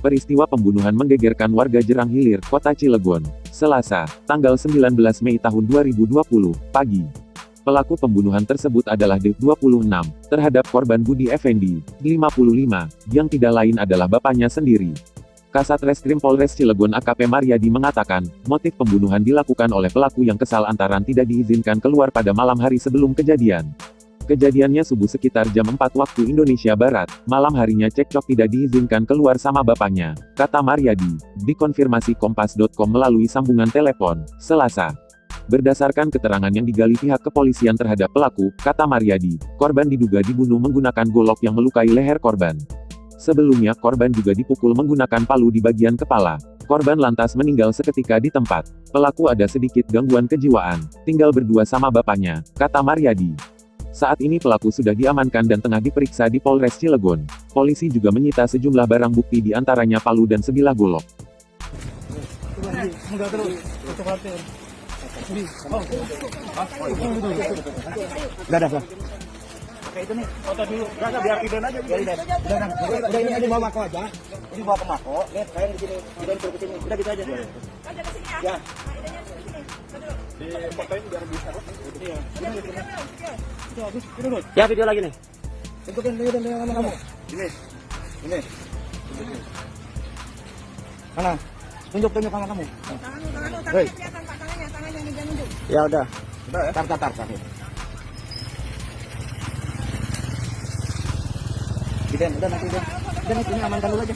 Peristiwa pembunuhan menggegerkan warga Jerang Hilir, Kota Cilegon, Selasa, tanggal 19 Mei tahun 2020, pagi. Pelaku pembunuhan tersebut adalah D26, terhadap korban Budi Effendi, 55, yang tidak lain adalah bapaknya sendiri. Kasat Reskrim Polres Cilegon AKP Maryadi mengatakan, motif pembunuhan dilakukan oleh pelaku yang kesal antaran tidak diizinkan keluar pada malam hari sebelum kejadian. Kejadiannya subuh sekitar jam 4 waktu Indonesia Barat, malam harinya cekcok tidak diizinkan keluar sama bapaknya, kata Maryadi, dikonfirmasi Kompas.com melalui sambungan telepon, Selasa. Berdasarkan keterangan yang digali pihak kepolisian terhadap pelaku, kata Maryadi, korban diduga dibunuh menggunakan golok yang melukai leher korban. Sebelumnya korban juga dipukul menggunakan palu di bagian kepala. Korban lantas meninggal seketika di tempat. Pelaku ada sedikit gangguan kejiwaan, tinggal berdua sama bapaknya, kata Maryadi. Saat ini pelaku sudah diamankan dan tengah diperiksa di Polres Cilegon. Polisi juga menyita sejumlah barang bukti di antaranya palu dan sebilah golok. Oke itu nih, foto dulu. Enggak, biar Iden aja. Biar Iden. Udah ini aja bawa Mako aja. Ini bawa ke Mako. Lihat, saya di sini. Iden suruh ke sini. Udah gitu aja. Aja ke sini ya. Ya. Nah, idenya di sini. Di fotoin biar bisa. Iya. Itu habis. Ya, video lagi nih. Tunjukin sama kamu. Ini. Ini. Mana? Tunjuk sama kamu. Tangannya Hei. kelihatan Pak, tangannya yang dia nunjuk. Ya udah. Udah ya. Tar. Iden, udah nanti Iden. Udah ini amankan dulu aja.